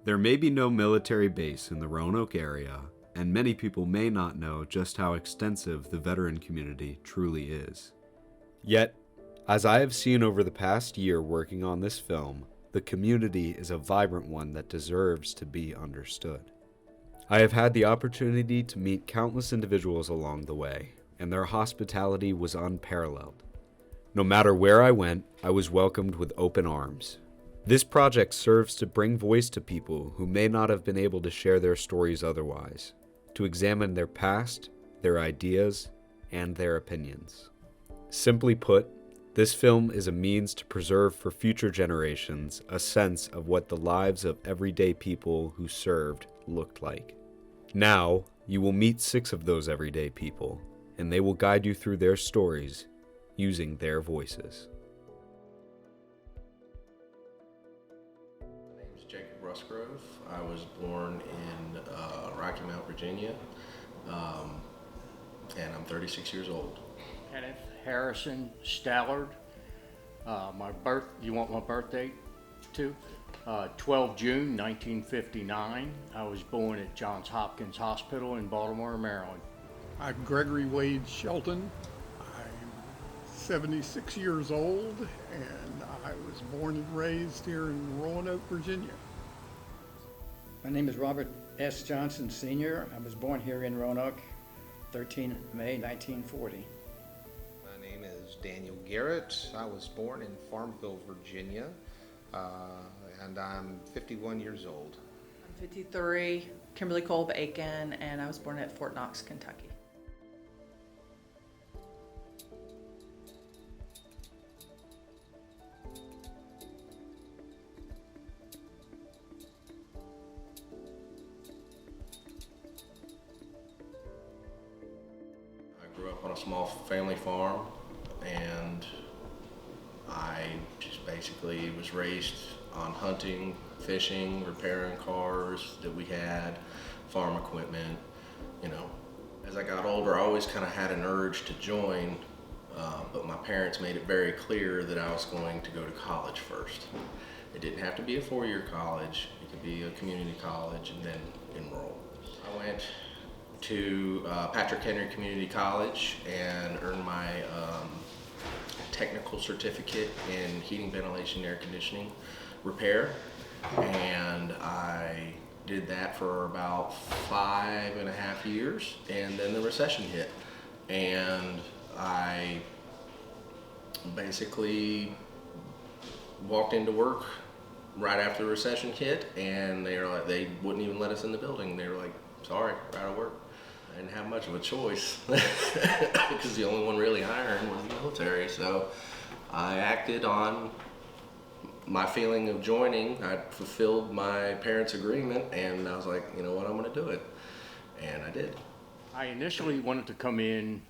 There may be no military base in the Roanoke area, and many people may not know just how extensive the veteran community truly is. Yet, as I have seen over the past year working on this film, the community is a vibrant one that deserves to be understood. I have had the opportunity to meet countless individuals along the way, and their hospitality was unparalleled. No matter where I went, I was welcomed with open arms. This project serves to bring voice to people who may not have been able to share their stories otherwise, to examine their past, their ideas, and their opinions. Simply put, this film is a means to preserve for future generations a sense of what the lives of everyday people who served looked like. Now, you will meet 6 of those everyday people, and they will guide you through their stories using their voices. My name is Jacob Rusgrove. I was born in Rocky Mount, Virginia, and I'm 36 years old. Kenneth Harrison Stallard. You want my birth date too? 12 June 1959. I was born at Johns Hopkins Hospital in Baltimore, Maryland. I'm Gregory Wade Shelton. I'm 76 years old, and I was born and raised here in Roanoke, Virginia. My name is Robert S. Johnson, Sr. I was born here in Roanoke, 13 May 1940. My name is Daniel Garrett. I was born in Farmville, Virginia, and I'm 51 years old. I'm 53, Kimberly Kolb Aiken, and I was born at Fort Knox, Kentucky. I grew up on a small family farm, and I just basically was raised on hunting, fishing, repairing cars that we had, farm equipment, you know. As I got older, I always kind of had an urge to join, but my parents made it very clear that I was going to go to college first. It didn't have to be a 4-year college. It could be a community college and then enroll. I went to Patrick Henry Community College and earned my technical certificate in heating, ventilation, air conditioning repair, and I did that for about 5.5 years, and then the recession hit, and I basically walked into work right after the recession hit, and they wouldn't even let us in the building. They were like, sorry, we're out of work. I didn't have much of a choice because the only one really hiring was the military. So I acted on my feeling of joining. I fulfilled my parents' agreement, and I was like, you know what, I'm going to do it. And I did. I initially wanted to come in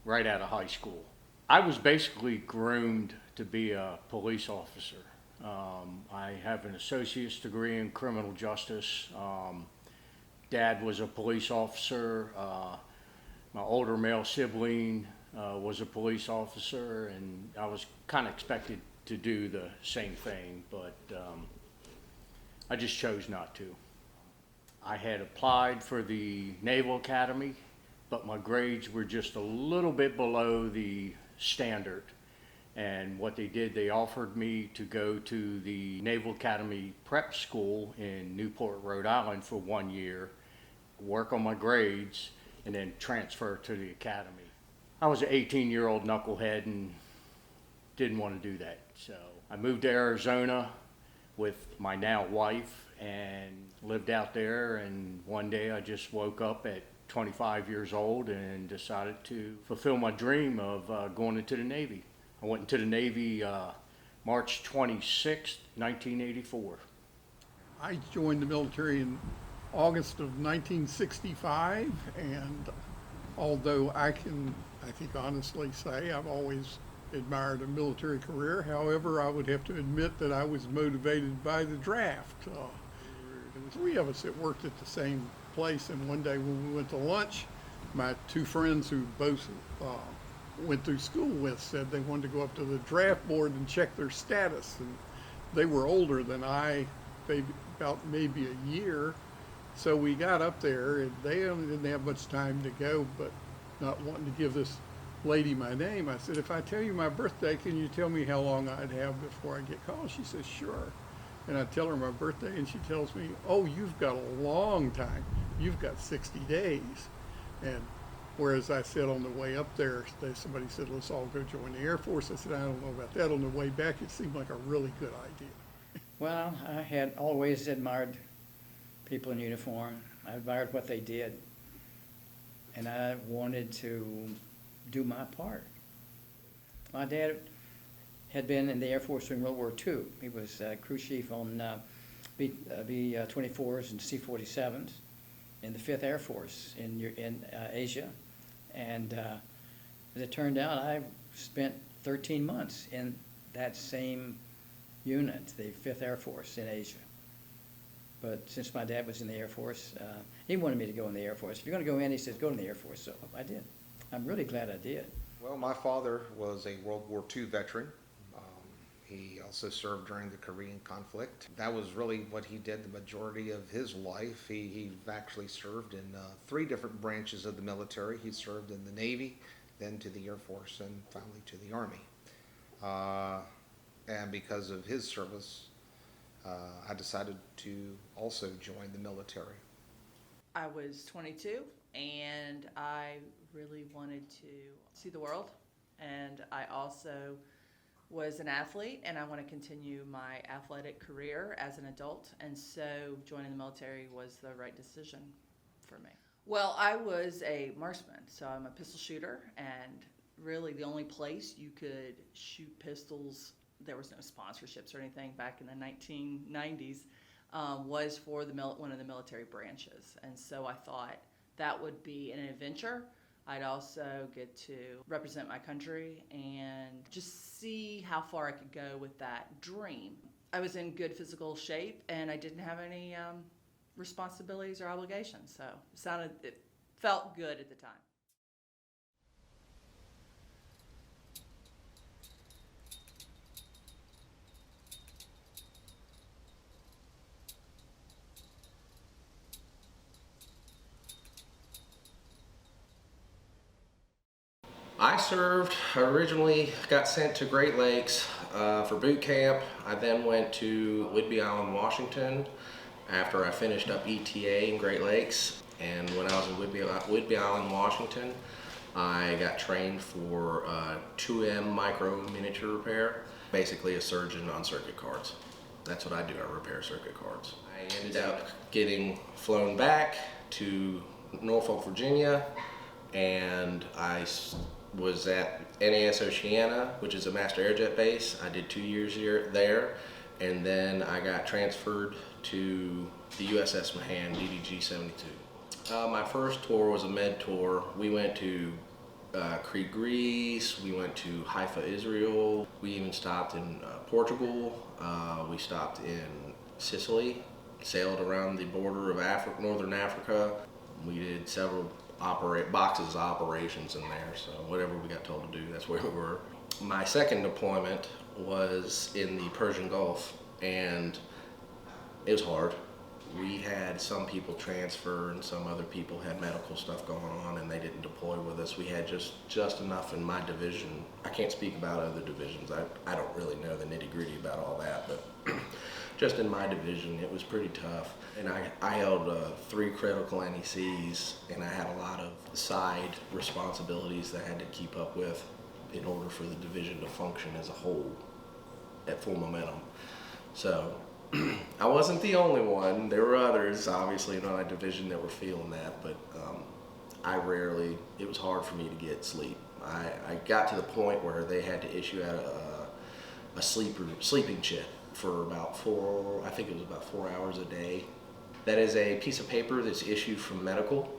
right out of high school. I was basically groomed to be a police officer. I have an associate's degree in criminal justice. Dad was a police officer. My older male sibling was a police officer, and I was kind of expected to do the same thing, but I just chose not to. I had applied for the Naval Academy, but my grades were just a little bit below the standard. And what they did, they offered me to go to the Naval Academy Prep School in Newport, Rhode Island for 1 year, work on my grades, and then transfer to the academy. I was an 18-year-old knucklehead and didn't want to do that. So I moved to Arizona with my now wife and lived out there, and one day I just woke up at 25 years old and decided to fulfill my dream of going into the Navy. I went into the Navy March 26, 1984. I joined the military in August of 1965, and although I think honestly say I've always admired a military career, however, I would have to admit that I was motivated by the draft. There was 3 of us that worked at the same place, and one day when we went to lunch, my 2 friends who both went through school with said they wanted to go up to the draft board and check their status, and they were older than I maybe a year. So we got up there, and they didn't have much time to go, but not wanting to give this lady my name, I said, if I tell you my birthday, can you tell me how long I'd have before I get called? She says, sure. And I tell her my birthday, and she tells me, oh, you've got a long time. You've got 60 days. And whereas I said on the way up there, somebody said, let's all go join the Air Force. I said, I don't know about that. On the way back, it seemed like a really good idea. Well, I had always admired people in uniform. I admired what they did. And I wanted to do my part. My dad had been in the Air Force during World War II. He was crew chief on B-24s and C-47s in the 5th Air Force in Asia. And as it turned out, I spent 13 months in that same unit, the 5th Air Force in Asia. But since my dad was in the Air Force, he wanted me to go in the Air Force. If you're going to go in, he says, go in the Air Force. So I did. I'm really glad I did. Well, my father was a World War II veteran. He also served during the Korean conflict. That was really what he did the majority of his life. He actually served in 3 different branches of the military. He served in the Navy, then to the Air Force, and finally to the Army. And because of his service, I decided to also join the military. I was 22 and I really wanted to see the world, and I also was an athlete and I want to continue my athletic career as an adult, and so joining the military was the right decision for me. Well, I was a marksman, so I'm a pistol shooter, and really the only place you could shoot pistols, there was no sponsorships or anything back in the 1990s, was for one of the military branches. And so I thought that would be an adventure. I'd also get to represent my country and just see how far I could go with that dream. I was in good physical shape and I didn't have any responsibilities or obligations, so it felt good at the time. I served, originally got sent to Great Lakes for boot camp. I then went to Whidbey Island, Washington after I finished up ETA in Great Lakes. And when I was in Whidbey Island, Washington, I got trained for 2M micro miniature repair, basically a surgeon on circuit cards. That's what I do, I repair circuit cards. I ended up getting flown back to Norfolk, Virginia, and I was at NAS Oceana, which is a master airjet base. I did 2 years there, and then I got transferred to the USS Mahan DDG-72. My first tour was a med tour. We went to Crete, Greece. We went to Haifa, Israel. We even stopped in Portugal. We stopped in Sicily, sailed around the border of northern Africa. We did several boxes of operations in there, so whatever we got told to do, that's where we were. My second deployment was in the Persian Gulf, and it was hard. We had some people transfer and some other people had medical stuff going on and they didn't deploy with us. We had just enough in my division. I can't speak about other divisions. I don't really know the nitty-gritty about all that, but just in my division, it was pretty tough. And I held 3 critical NECs, and I had a lot of side responsibilities that I had to keep up with in order for the division to function as a whole at full momentum. So I wasn't the only one. There were others, obviously, in my division that were feeling that, but it was hard for me to get sleep. I got to the point where they had to issue out a sleeping chip for about 4 hours a day. That is a piece of paper that's issued from medical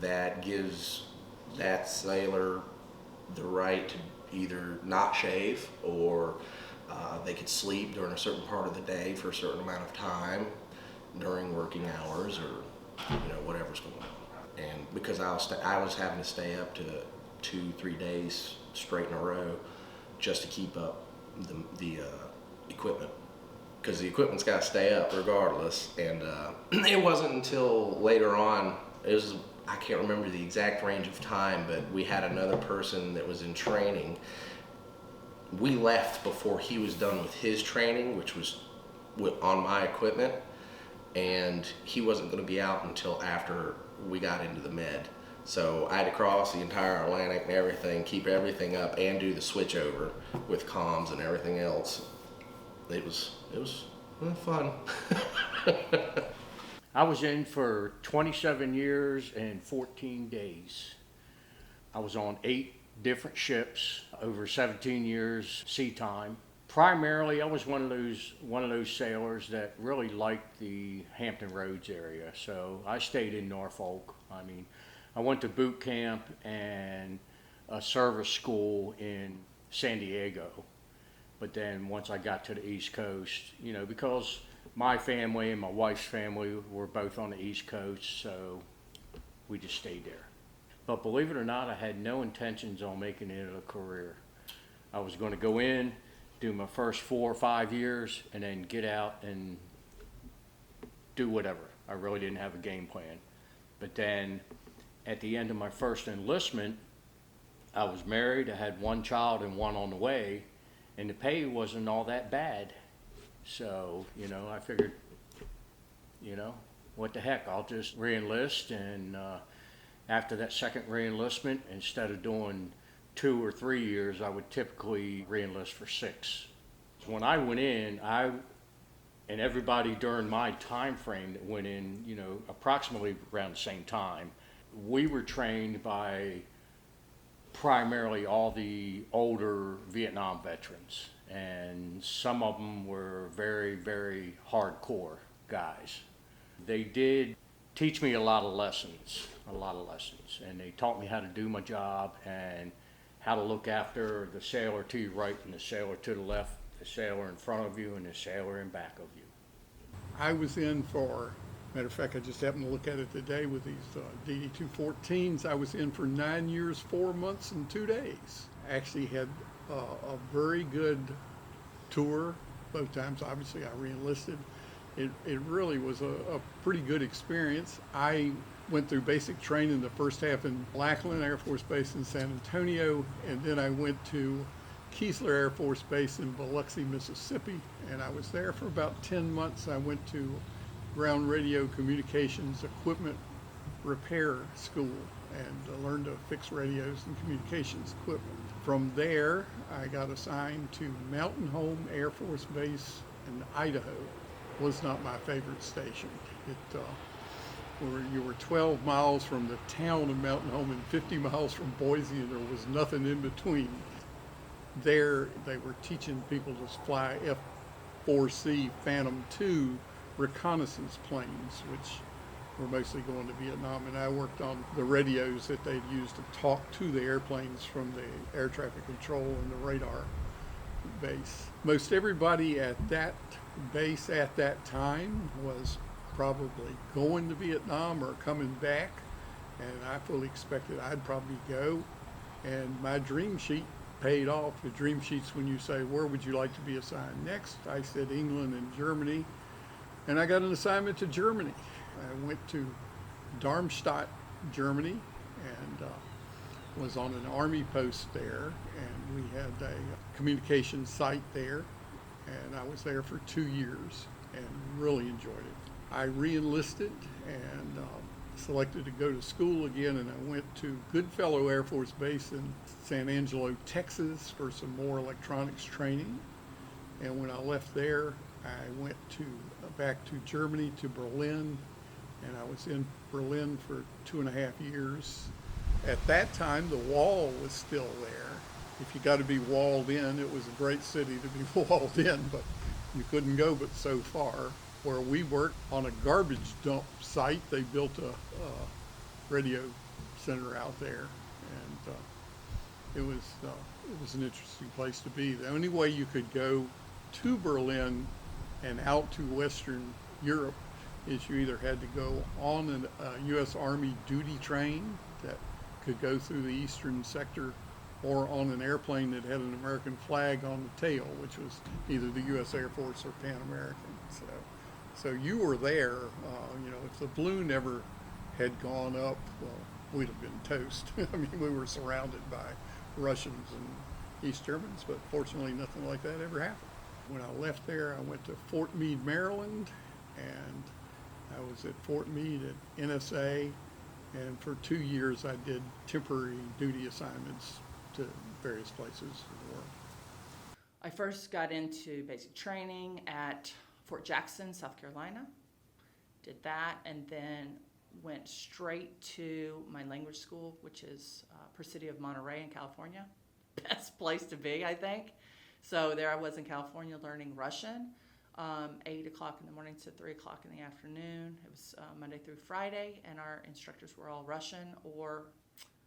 that gives that sailor the right to either not shave or they could sleep during a certain part of the day for a certain amount of time during working hours, or whatever's going on. And because I was having to stay up to 2-3 days straight in a row just to keep up the equipment. because the equipment's got to stay up regardless. And it wasn't until later on, I can't remember the exact range of time, but we had another person that was in training. We left before he was done with his training, which was on my equipment, and he wasn't going to be out until after we got into the med. So I had to cross the entire Atlantic and everything, keep everything up, and do the switch over with comms and everything else. It was fun. I was in for 27 years and 14 days. I was on 8 different ships over 17 years sea time. Primarily, I was one of those sailors that really liked the Hampton Roads area. So I stayed in Norfolk. I mean, I went to boot camp and a service school in San Diego. But then once I got to the East Coast, because my family and my wife's family were both on the East Coast, so we just stayed there. But believe it or not, I had no intentions on making it a career. I was going to go in, do my first 4 or 5 years, and then get out and do whatever. I really didn't have a game plan. But then at the end of my first enlistment, I was married, I had 1 child and 1 on the way, and the pay wasn't all that bad. So, I figured, what the heck, I'll just re-enlist. And after that second re-enlistment, instead of doing 2 or 3 years, I would typically re-enlist for 6. When I went in, and everybody during my time frame that went in, approximately around the same time, we were trained by primarily all the older Vietnam veterans, and some of them were very, very hardcore guys. They did teach me a lot of lessons, and they taught me how to do my job and how to look after the sailor to your right and the sailor to the left, the sailor in front of you and the sailor in back of you. I was in for, matter of fact, I just happened to look at it today with these DD-214s. I was in for 9 years, 4 months, and 2 days. I actually had a very good tour both times. Obviously, I re-enlisted. It really was a pretty good experience. I went through basic training the first half in Lackland Air Force Base in San Antonio, and then I went to Keesler Air Force Base in Biloxi, Mississippi, and I was there for about 10 months. I went to ground radio communications equipment repair school and learned to fix radios and communications equipment. From there, I got assigned to Mountain Home Air Force Base in Idaho. Was not my favorite station. You were 12 miles from the town of Mountain Home and 50 miles from Boise, and there was nothing in between. There, they were teaching people to fly F-4C Phantom II reconnaissance planes, which were mostly going to Vietnam, and I worked on the radios that they'd use to talk to the airplanes from the air traffic control and the radar base. Most everybody at that base at that time was probably going to Vietnam or coming back, and I fully expected I'd probably go, and my dream sheet paid off. The dream sheets, when you say, where would you like to be assigned next? I said England and Germany, and I got an assignment to Germany. I went to Darmstadt, Germany, and was on an army post there, and we had a communications site there, and I was there for 2 years and really enjoyed it. I re-enlisted and selected to go to school again, and I went to Goodfellow Air Force Base in San Angelo, Texas for some more electronics training. And when I left there, I went back to Germany, to Berlin, and I was in Berlin for 2.5 years. At that time, the wall was still there. If you got to be walled in, it was a great city to be walled in, but you couldn't go but so far. Where we worked on a garbage dump site, they built a radio center out there, and it was an interesting place to be. The only way you could go to Berlin and out to Western Europe is you either had to go on a U.S. Army duty train that could go through the eastern sector or on an airplane that had an American flag on the tail, which was either the U.S. Air Force or Pan American. So you were there. If the balloon ever had gone up, well, we'd have been toast. I mean, we were surrounded by Russians and East Germans, but fortunately nothing like that ever happened. When I left there, I went to Fort Meade, Maryland, and I was at Fort Meade at NSA, and for 2 years I did temporary duty assignments to various places in the world. I first got into basic training at Fort Jackson, South Carolina. Did that, and then went straight to my language school, which is City of Monterey in California. Best place to be, I think. So there I was in California learning Russian, 8 o'clock in the morning to 3 o'clock in the afternoon. It was Monday through Friday, and our instructors were all Russian or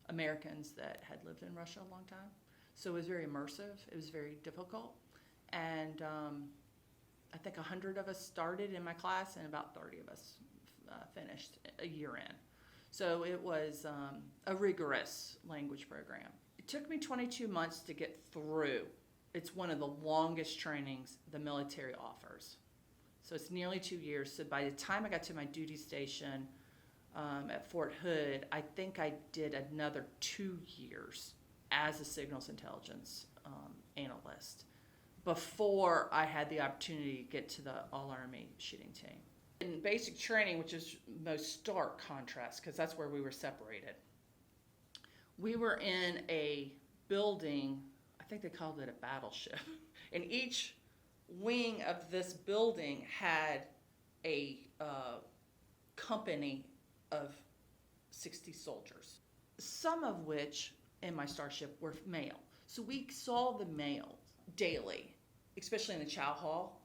Americans that had lived in Russia a long time. So it was very immersive. It was very difficult. And I think 100 of us started in my class, and about 30 of us finished a year in. So it was a rigorous language program. It took me 22 months to get through. It's one of the longest trainings the military offers. So it's nearly 2 years. So by the time I got to my duty station at Fort Hood, I think I did another 2 years as a signals intelligence analyst before I had the opportunity to get to the All-Army shooting team. In basic training, which is most stark contrast, because that's where we were separated, we were in a building, I think they called it a battleship, and each wing of this building had a company of 60 soldiers, some of which in my starship were male. So we saw the male daily, especially in the chow hall.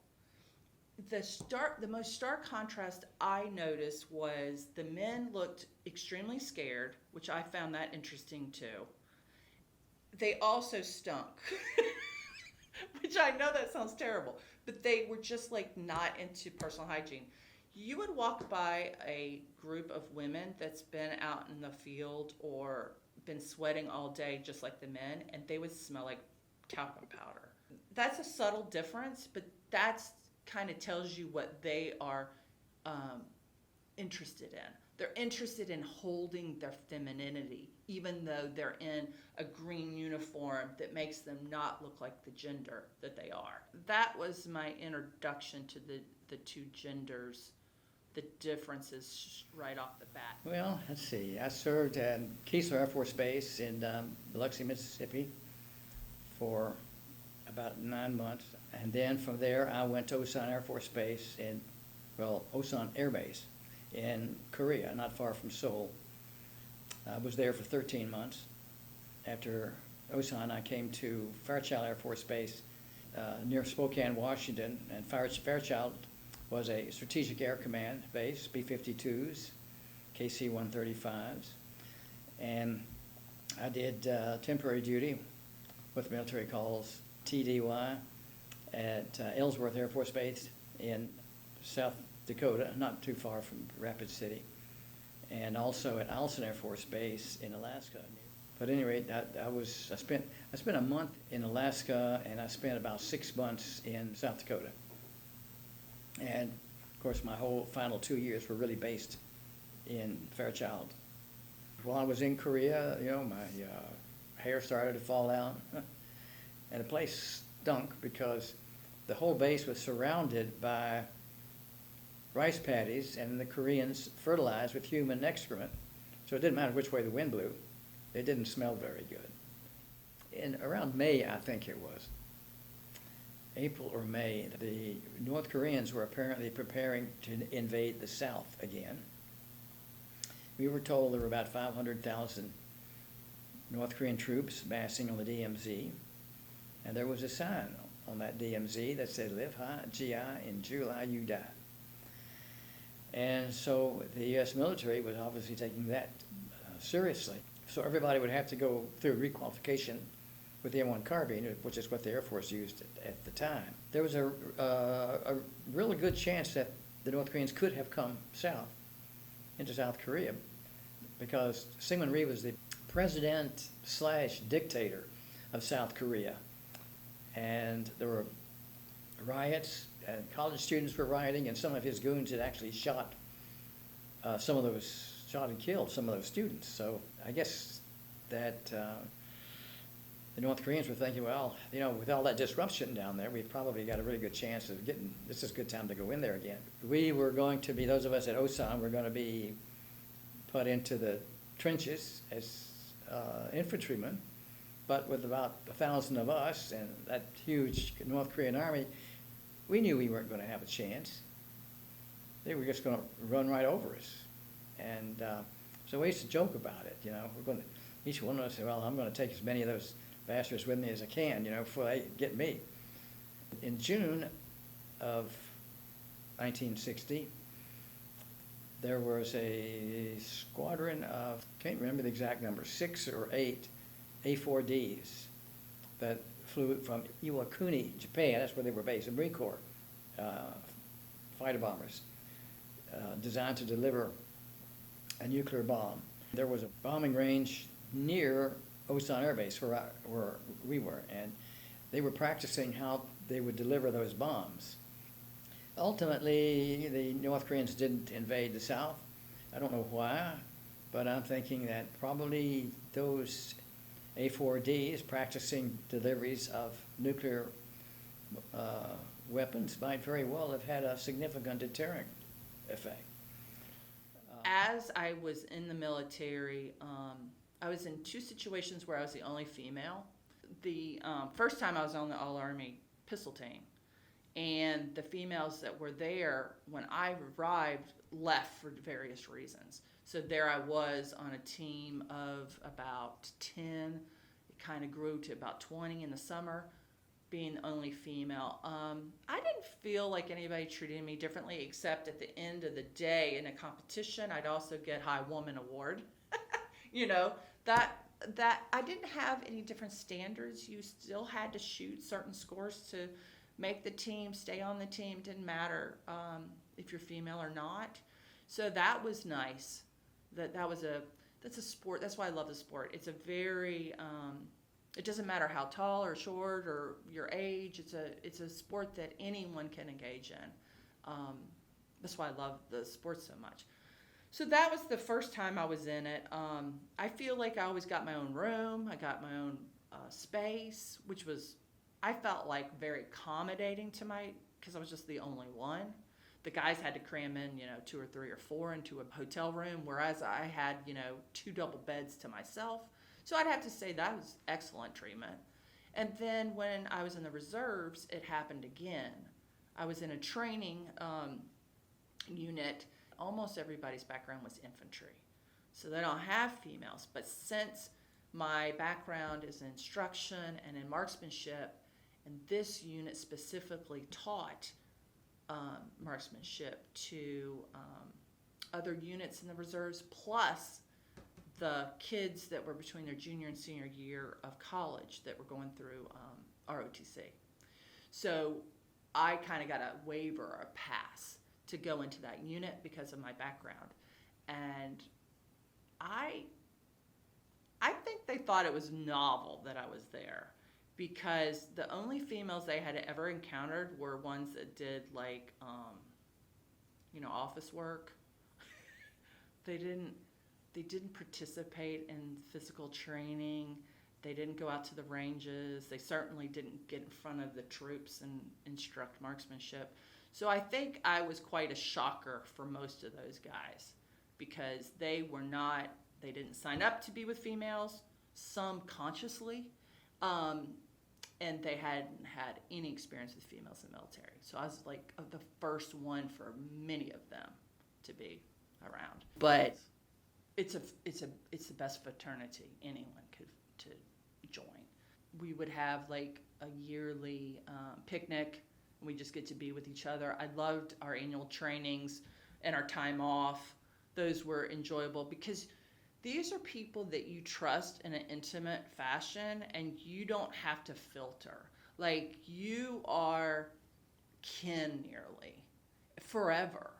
The most stark contrast I noticed was the men looked extremely scared, which I found that interesting too. They also stunk, which I know that sounds terrible, but they were just like not into personal hygiene. You would walk by a group of women that's been out in the field or been sweating all day just like the men, and they would smell like talcum powder. That's a subtle difference, but that's kind of tells you what they are interested in. They're interested in holding their femininity, even though they're in a green uniform that makes them not look like the gender that they are. That was my introduction to the two genders, the differences right off the bat. Well, let's see. I served at Keesler Air Force Base in Biloxi, Mississippi for about 9 months. And then from there, I went to Osan Air Force Base Osan Air Base in Korea, not far from Seoul. I was there for 13 months. After Osan, I came to Fairchild Air Force Base near Spokane, Washington. And Fairchild was a Strategic Air Command base, B-52s, KC-135s. And I did temporary duty with military calls, TDY, at Ellsworth Air Force Base in South Dakota, not too far from Rapid City, and also at Eielson Air Force Base in Alaska. But at any rate, I spent a month in Alaska, and I spent about 6 months in South Dakota. And of course, my whole final 2 years were really based in Fairchild. While I was in Korea, my hair started to fall out, and the place stunk because the whole base was surrounded by rice paddies, and the Koreans fertilized with human excrement. So it didn't matter which way the wind blew. It didn't smell very good. Around May, I think it was, April or May, the North Koreans were apparently preparing to invade the South again. We were told there were about 500,000 North Korean troops massing on the DMZ, and there was a sign on that DMZ that said, "Live high, GI, in July you die." And so the U.S. military was obviously taking that seriously. So everybody would have to go through requalification with the M1 carbine, which is what the Air Force used at the time. There was a really good chance that the North Koreans could have come south into South Korea, because Syngman Rhee was the president/dictator of South Korea. And there were riots, and college students were rioting, and some of his goons had actually shot and killed some of those students. So I guess that the North Koreans were thinking, well, with all that disruption down there, we've probably got a really good chance of this is a good time to go in there again. We were going to be, those of us at Osan were going to be put into the trenches as infantrymen, but with about 1,000 of us and that huge North Korean army, we knew we weren't going to have a chance. They were just going to run right over us. And so we used to joke about it, each one of us said, well, I'm going to take as many of those bastards with me as I can, before they get me. In June of 1960, there was a squadron of, can't remember the exact number, 6 or 8 A4Ds that flew from Iwakuni, Japan. That's where they were based, the Marine Corps fighter bombers, designed to deliver a nuclear bomb. There was a bombing range near Osan Air Base where we were, and they were practicing how they would deliver those bombs. Ultimately, the North Koreans didn't invade the South. I don't know why, but I'm thinking that probably those A4Ds practicing deliveries of nuclear weapons might very well have had a significant deterrent effect. As I was in the military, I was in 2 situations where I was the only female. The first time I was on the All-Army pistol team, and the females that were there when I arrived left for various reasons. So there I was on a team of about 10. It kind of grew to about 20 in the summer, being the only female. I didn't feel like anybody treated me differently, except at the end of the day in a competition, I'd also get High Woman Award. That I didn't have any different standards. You still had to shoot certain scores to make the team, stay on the team. Didn't matter if you're female or not. So that was nice. That's a sport. That's why I love the sport. It's a very it doesn't matter how tall or short or your age. It's a sport that anyone can engage in. That's why I love the sport so much. So that was the first time I was in it. I feel like I always got my own room. I got my own space, which was, I felt like very accommodating to because I was just the only one. The guys had to cram in, 2 or 3 or 4 into a hotel room, whereas I had, 2 double beds to myself. So I'd have to say that was excellent treatment. And then when I was in the reserves, it happened again. I was in a training unit. Almost everybody's background was infantry. So they don't have females. But since my background is in instruction and in marksmanship, and this unit specifically taught marksmanship to other units in the reserves, plus the kids that were between their junior and senior year of college that were going through ROTC. So I kind of got a waiver or a pass to go into that unit because of my background. And I think they thought it was novel that I was there, because the only females they had ever encountered were ones that did office work. They didn't participate in physical training. They didn't go out to the ranges. They certainly didn't get in front of the troops and instruct marksmanship. So I think I was quite a shocker for most of those guys, because they didn't sign up to be with females, some consciously, and they hadn't had any experience with females in the military. So I was like the first one for many of them to be around. But it's the best fraternity anyone could to join. We would have like a yearly picnic. We just get to be with each other. I loved our annual trainings and our time off. Those were enjoyable because these are people that you trust in an intimate fashion, and you don't have to filter. Like, you are kin nearly forever.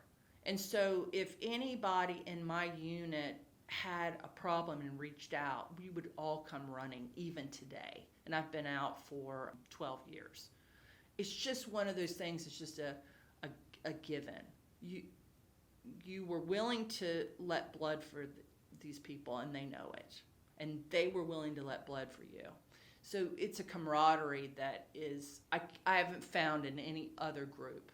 And so if anybody in my unit had a problem and reached out, we would all come running, even today. And I've been out for 12 years. It's just one of those things, it's just a given. You were willing to let blood for these people, and they know it. And they were willing to let blood for you. So it's a camaraderie that is, I haven't found in any other group.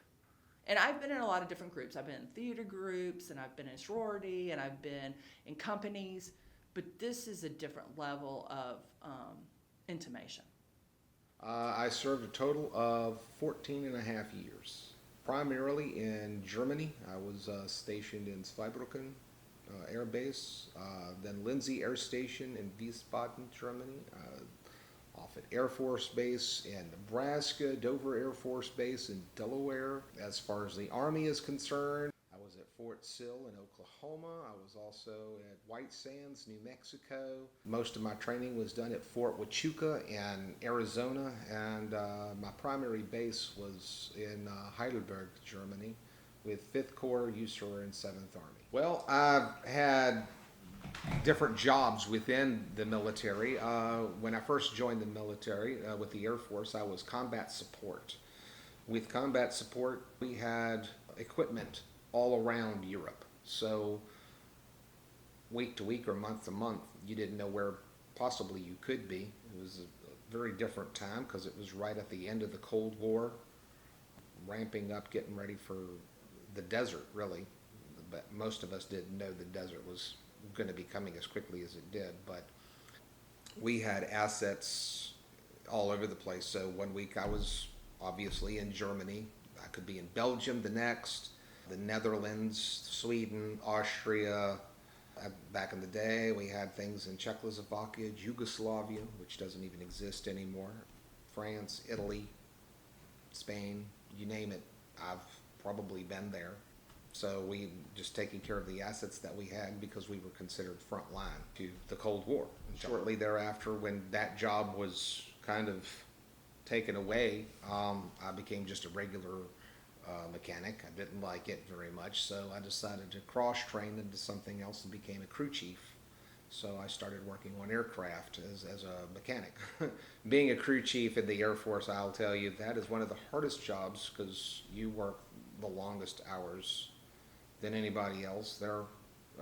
And I've been in a lot of different groups. I've been in theater groups, and I've been in sorority, and I've been in companies. But this is a different level of intimation. I served a total of 14 and a half years, primarily in Germany. I was stationed in Zweibrücken Air Base, then Lindsey Air Station in Wiesbaden, Germany, off at Air Force Base in Nebraska, Dover Air Force Base in Delaware. As far as the Army is concerned, I was at Fort Sill in Oklahoma. I was also at White Sands, New Mexico. Most of my training was done at Fort Huachuca in Arizona, and my primary base was in Heidelberg, Germany, with 5th Corps, USAR, and 7th Army. Well, I've had different jobs within the military. When I first joined the military with the Air Force, I was combat support. With combat support, we had equipment all around Europe. So week to week or month to month, you didn't know where possibly you could be. It was a very different time because it was right at the end of the Cold War, ramping up, getting ready for the desert, really. But most of us didn't know the desert was going to be coming as quickly as it did. But we had assets all over the place. So one week I was obviously in Germany. I could be in Belgium the next, the Netherlands, Sweden, Austria. Back in the day, we had things in Czechoslovakia, Yugoslavia, which doesn't even exist anymore, France, Italy, Spain, you name it. I've probably been there. So we just taking care of the assets that we had because we were considered front line to the Cold War. And shortly thereafter, when that job was kind of taken away, I became just a regular mechanic. I didn't like it very much, so I decided to cross-train into something else and became a crew chief. So I started working on aircraft as a mechanic. Being a crew chief in the Air Force, I'll tell you, that is one of the hardest jobs because you work the longest hours than anybody else. They're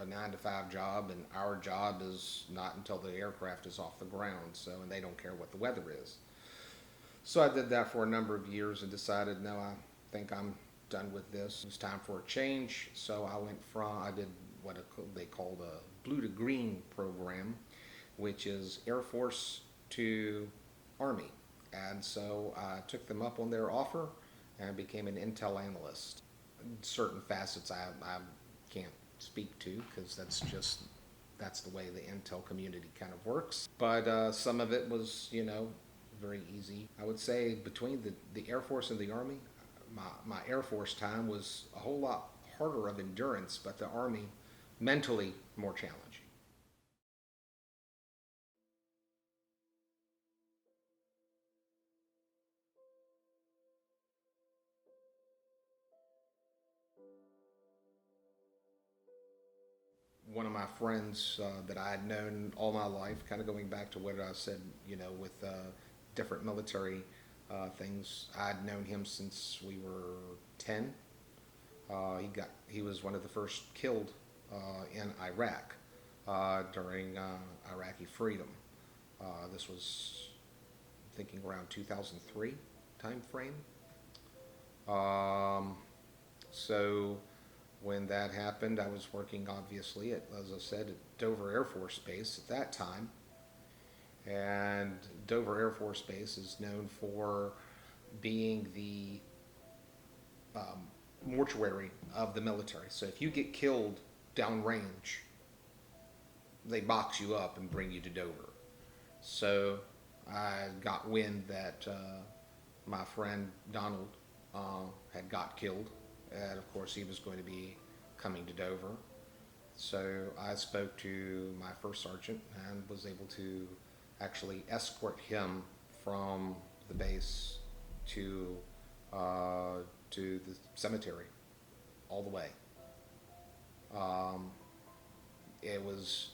a 9-to-5 job, and our job is not until the aircraft is off the ground, so, and they don't care what the weather is. So I did that for a number of years and decided, no, I think I'm done with this. It was time for a change, so I did what they called a blue to green program, which is Air Force to Army. And so I took them up on their offer and became an intel analyst. Certain facets I can't speak to because that's the way the intel community kind of works. But some of it was, very easy. I would say between the Air Force and the Army, my Air Force time was a whole lot harder of endurance, but the Army mentally more challenging. One of my friends that I had known all my life, kind of going back to what I said, with different military things. I'd known him since we were 10. He was one of the first killed in Iraq during Iraqi freedom. This was, I'm thinking, around 2003 time frame. So when that happened, I was working obviously at, as I said, at Dover Air Force Base at that time. And Dover Air Force Base is known for being the mortuary of the military. So if you get killed downrange, they box you up and bring you to Dover. So I got wind that my friend Donald had got killed, and of course he was going to be coming to Dover. So I spoke to my first sergeant and was able to actually escort him from the base to the cemetery all the way. was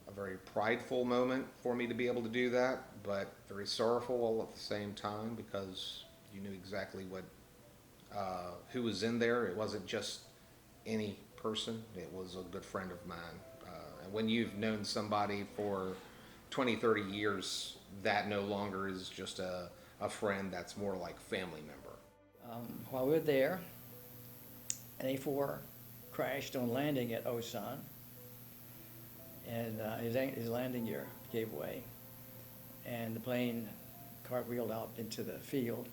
a very prideful moment for me to be able to do that, but very sorrowful all at the same time, because you knew exactly who was in there. It wasn't just any person. It was a good friend of mine. And when you've known somebody for 20, 30 years, that no longer is just a friend. That's more like family member. While we were there, an A4 crashed on landing at Osan, and his landing gear gave way, and the plane cartwheeled out into the field,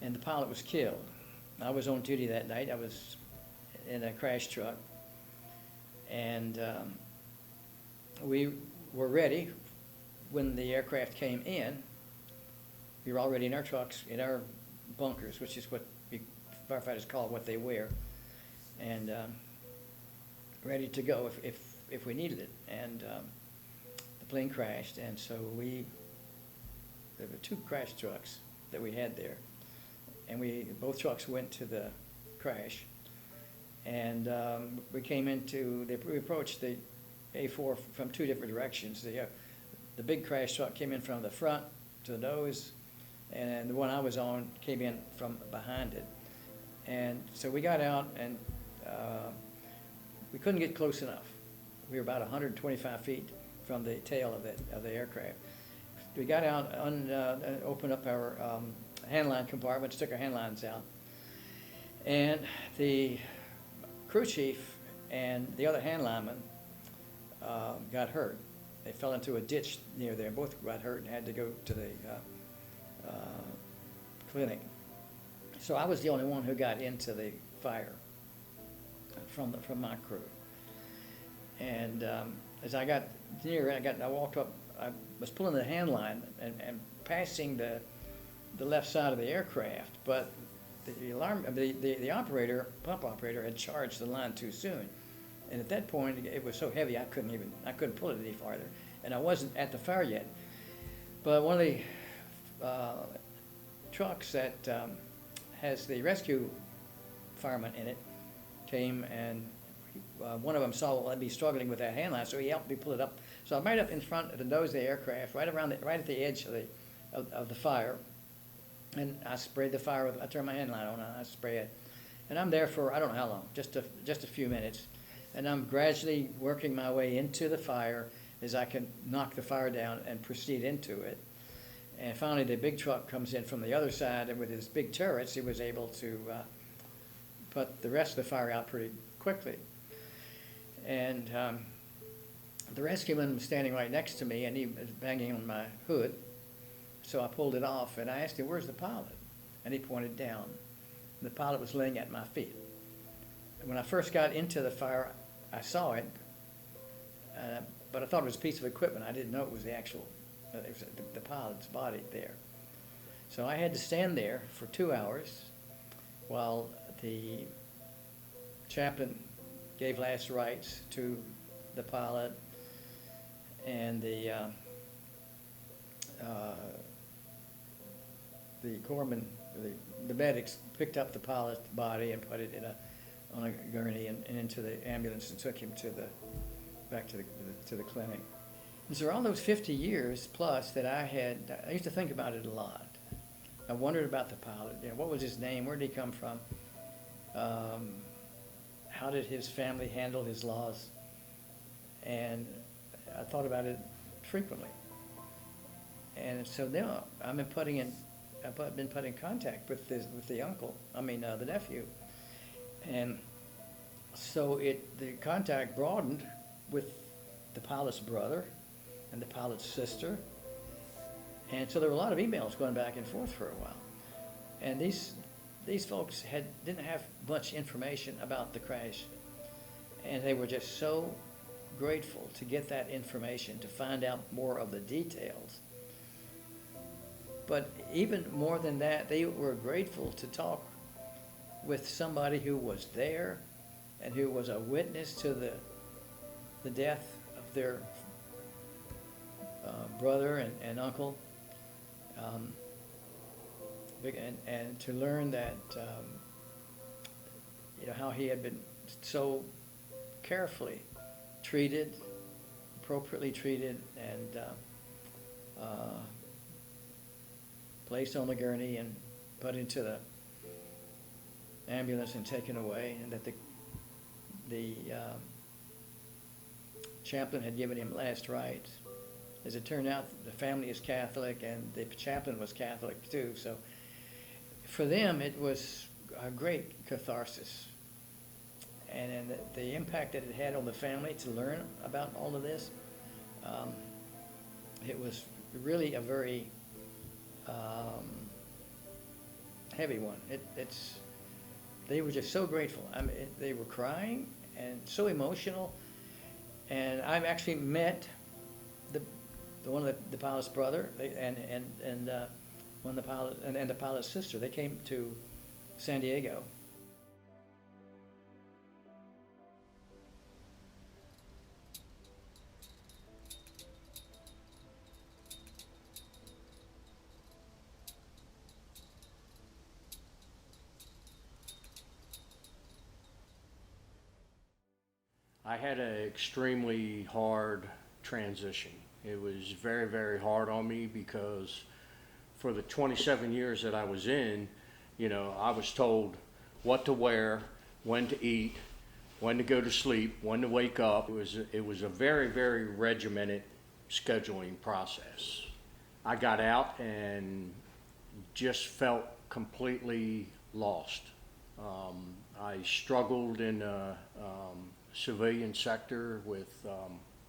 and the pilot was killed. I was on duty that night. I was in a crash truck, and we were ready when the aircraft came in. We were already in our trucks, in our bunkers, which is what firefighters call what they wear, and ready to go if we needed it. And the plane crashed, and so there were 2 crash trucks that we had there, and both trucks went to the crash, and we approached the A4 from 2 different directions. The big crash truck came in from the front to the nose, and the one I was on came in from behind it. And so we got out, and we couldn't get close enough. We were about 125 feet from the tail of the aircraft. We got out and opened up our handline compartments, took our handlines out, and the crew chief and the other hand lineman got hurt. They fell into a ditch near there. Both got hurt and had to go to the clinic. So I was the only one who got into the fire from my crew. And as I got near, I walked up. I was pulling the hand line and passing the left side of the aircraft, but the pump operator had charged the line too soon. And at that point, it was so heavy I couldn't pull it any farther, and I wasn't at the fire yet. But one of the trucks that has the rescue fireman in it came, and one of them saw me struggling with that hand line, so he helped me pull it up. So I'm right up in front of the nose of the aircraft, right at the edge of the fire, and I sprayed the fire I turned my hand line on, and I spray it, and I'm there for I don't know how long, just a few minutes. And I'm gradually working my way into the fire as I can knock the fire down and proceed into it. And finally, the big truck comes in from the other side, and with his big turrets, he was able to put the rest of the fire out pretty quickly. And the rescueman was standing right next to me, and he was banging on my hood. So I pulled it off, and I asked him, "Where's the pilot?" And he pointed down. The pilot was laying at my feet. And when I first got into the fire, I saw it, but I thought it was a piece of equipment. I didn't know it was the actual, the pilot's body there. So I had to stand there for 2 hours while the chaplain gave last rites to the pilot, and the corpsman, the medics picked up the pilot's body and put it on a gurney and into the ambulance and took him back to the clinic. And so all those 50 years plus that I used to think about it a lot. I wondered about the pilot. What was his name? Where did he come from? How did his family handle his loss? And I thought about it frequently. And so now I've been put in contact with the uncle. The nephew. And so the contact broadened with the pilot's brother and the pilot's sister. And so there were a lot of emails going back and forth for a while. And these folks didn't have much information about the crash. And they were just so grateful to get that information, to find out more of the details. But even more than that, they were grateful to talk with somebody who was there and who was a witness to the death of their brother and uncle, and to learn that how he had been so carefully treated treated, appropriately treated, and placed on the gurney and put into the ambulance and taken away, and that the chaplain had given him last rites. As it turned out, the family is Catholic, and the chaplain was Catholic too. So for them, it was a great catharsis. And the impact that it had on the family to learn about all of this, it was really a very heavy one. They were just so grateful. I mean, they were crying and so emotional. And I've actually met one of the pilot's brother and one of the pilot and the pilot's sister. They came to San Diego. I had an extremely hard transition. It was very, very hard on me because for the 27 years that I was in, I was told what to wear, when to eat, when to go to sleep, when to wake up. It was a very, very regimented scheduling process. I got out and just felt completely lost. I struggled in the civilian sector with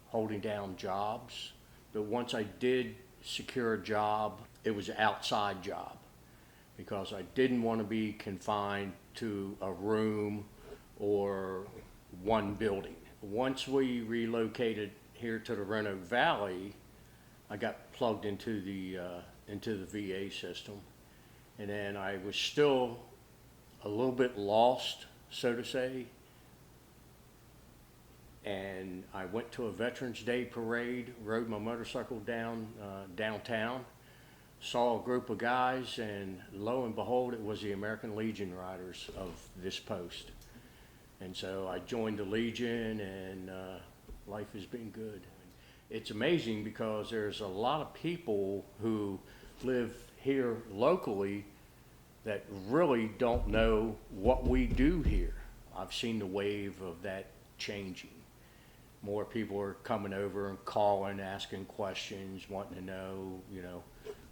holding down jobs. But once I did secure a job, it was an outside job because I didn't want to be confined to a room or one building. Once we relocated here to the Roanoke Valley, I got plugged into the VA system, and then I was still a little bit lost, so to say. And I went to a Veterans Day parade, rode my motorcycle downtown, saw a group of guys, and lo and behold, it was the American Legion riders of this post. And so I joined the Legion, and life has been good. It's amazing because there's a lot of people who live here locally that really don't know what we do here. I've seen the wave of that changing. More people are coming over and calling, asking questions, wanting to know,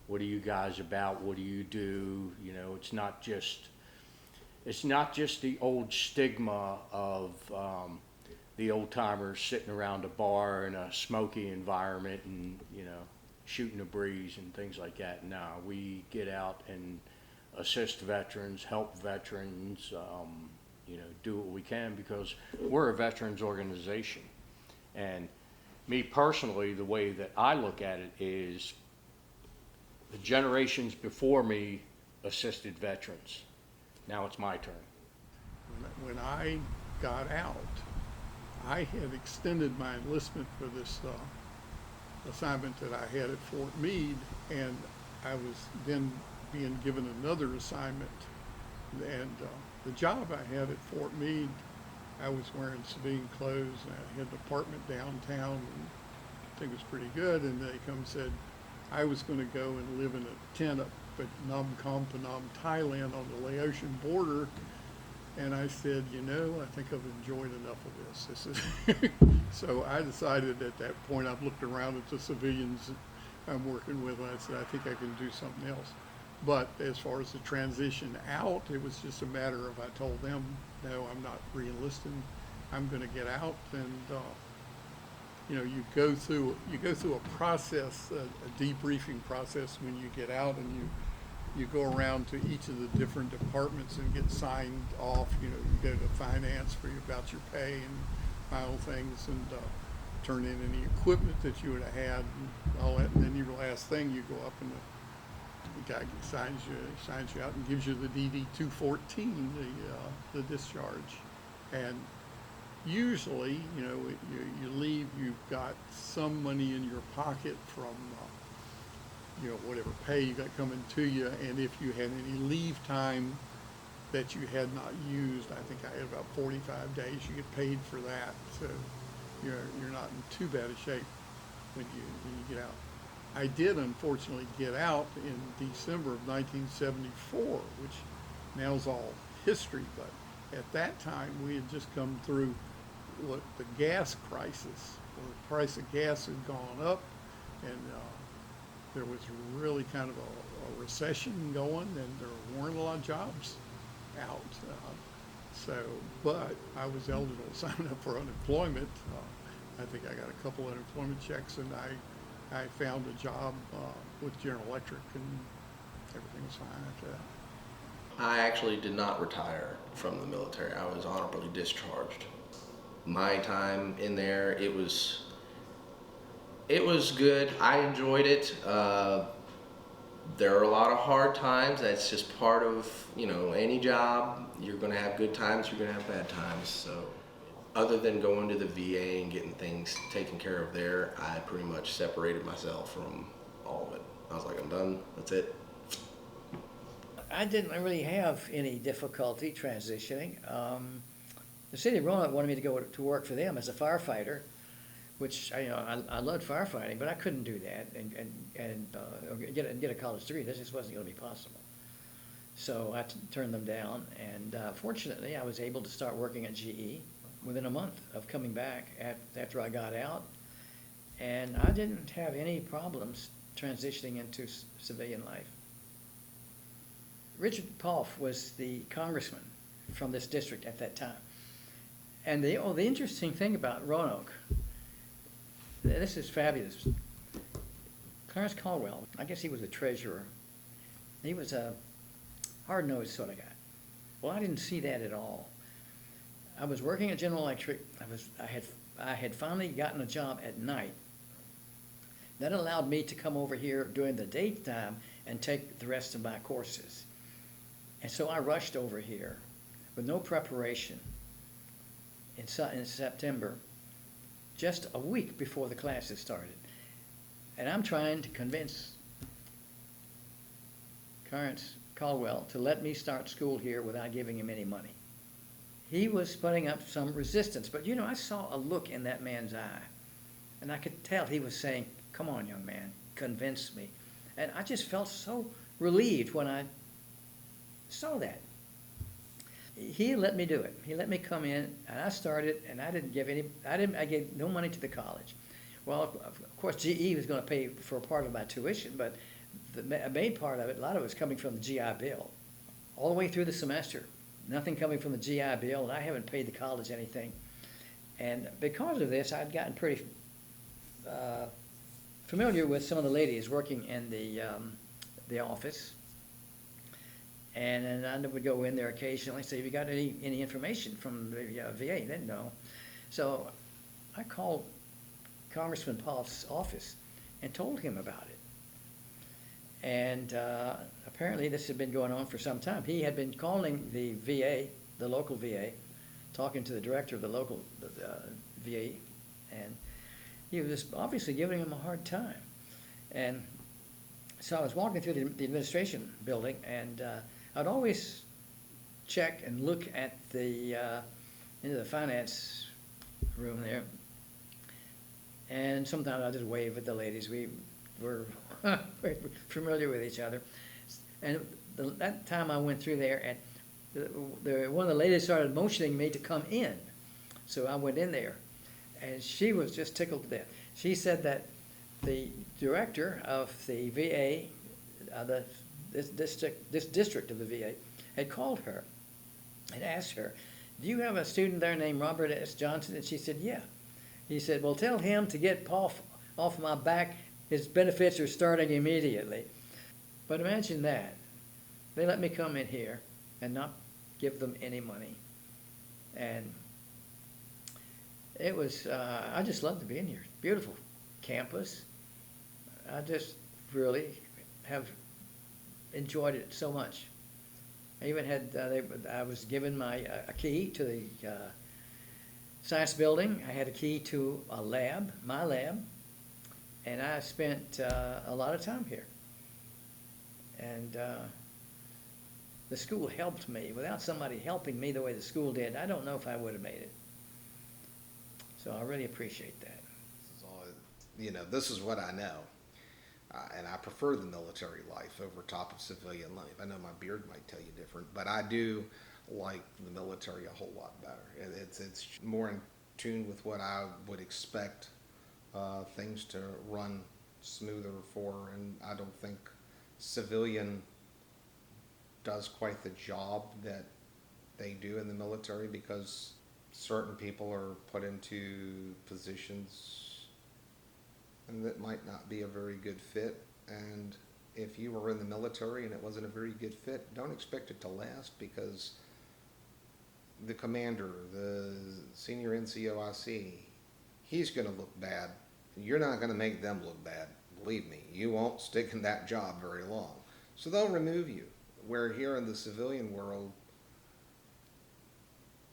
what are you guys about? What do you do? It's not just the old stigma of the old timers sitting around a bar in a smoky environment and, shooting a breeze and things like that. No, we get out and assist veterans, help veterans, do what we can because we're a veterans organization. And me personally, the way that I look at it is the generations before me assisted veterans. Now it's my turn. When I got out, I had extended my enlistment for this assignment that I had at Fort Meade, and I was then being given another assignment. And the job I had at Fort Meade, I was wearing civilian clothes, and I had an apartment downtown, and I think it was pretty good. And they come and said I was going to go and live in a tent up at Nam Kam Phnom, Thailand, on the Laotian border. And I said, I think I've enjoyed enough of this. This is so I decided at that point, I've looked around at the civilians I'm working with, and I said, I think I can do something else. But as far as the transition out, it was just a matter of, I told them, no, I'm not re-enlisting. I'm going to get out, and you go through a process, a debriefing process when you get out, and you go around to each of the different departments and get signed off. You go to finance about your pay and final things, and turn in any equipment that you would have had and all that. And then your last thing, you go up and the guy signs you out and gives you the DD-214, the discharge. And usually, you leave, you've got some money in your pocket from whatever pay you got coming to you, and if you had any leave time that you had not used, I think I had about 45 days, you get paid for that. So you're not in too bad a shape when you get out. I did unfortunately get out in December of 1974, which now is all history, but at that time we had just come through what the gas crisis, where the price of gas had gone up, and there was really kind of a recession going, and there weren't a lot of jobs out. But I was eligible to sign up for unemployment. I think I got a couple unemployment checks, and I found a job with General Electric, and everything was fine after that. I actually did not retire from the military. I was honorably discharged. My time in there, it was good. I enjoyed it. There are a lot of hard times. That's just part of, any job. You're going to have good times, you're going to have bad times. So other than going to the VA and getting things taken care of there, I pretty much separated myself from all of it. I was like, I'm done. That's it. I didn't really have any difficulty transitioning. The city of Roanoke wanted me to go to work for them as a firefighter, which I loved firefighting, but I couldn't do that and get a college degree. This just wasn't going to be possible. So I turned them down, and fortunately, I was able to start working at GE within a month of coming back after I got out, and I didn't have any problems transitioning into civilian life. Richard Poff was the congressman from this district at that time. And the interesting thing about Roanoke, this is fabulous. Clarence Caldwell, I guess he was the treasurer. He was a hard-nosed sort of guy. Well, I didn't see that at all. I was working at General Electric. I had finally gotten a job at night. That allowed me to come over here during the daytime and take the rest of my courses. And so I rushed over here with no preparation in September, just a week before the classes started. And I'm trying to convince Clarence Caldwell to let me start school here without giving him any money. He was putting up some resistance, but I saw a look in that man's eye, and I could tell he was saying, "Come on, young man, convince me." And I just felt so relieved when I saw that. He let me do it. He let me come in, and I started, and I gave no money to the college. Well, of course, GE was going to pay for a part of my tuition, but the main part of it, a lot of it was coming from the GI Bill. All the way through the semester, nothing coming from the GI Bill, and I haven't paid the college anything. And because of this, I'd gotten pretty familiar with some of the ladies working in the office. And then I would go in there occasionally and say, "Have you got any information from the VA?" They didn't know. So I called Congressman Poff's office and told him about it. And apparently this had been going on for some time. He had been calling the VA, the local VA, talking to the director of the local VA, and he was obviously giving him a hard time. And so I was walking through the administration building, and I'd always check and look at into the finance room there. And sometimes I'd just wave at the ladies. We were very familiar with each other. And that time I went through there, and one of the ladies started motioning me to come in. So I went in there, and she was just tickled to death. She said that the director of the VA, this district of the VA, had called her and asked her, "Do you have a student there named Robert S. Johnson?" And she said, "Yeah." He said, "Well, tell him to get Poff off my back. His benefits are starting immediately." But imagine that. They let me come in here and not give them any money. And it was, I just loved to be in here. Beautiful campus. I just really have enjoyed it so much. I even had, I was given a key to the science building. I had a key to a lab, my lab, and I spent a lot of time here. And the school helped me. Without somebody helping me the way the school did, I don't know if I would have made it. So I really appreciate that. This is all, this is what I know. And I prefer the military life over top of civilian life. I know my beard might tell you different, but I do like the military a whole lot better. It's more in tune with what I would expect things to run smoother for, and I don't think civilian does quite the job that they do in the military, because certain people are put into positions and that might not be a very good fit. And if you were in the military and it wasn't a very good fit, don't expect it to last, because the commander, the senior NCOIC, he's going to look bad. You're not going to make them look bad. Believe me, you won't stick in that job very long. So they'll remove you. Where here in the civilian world,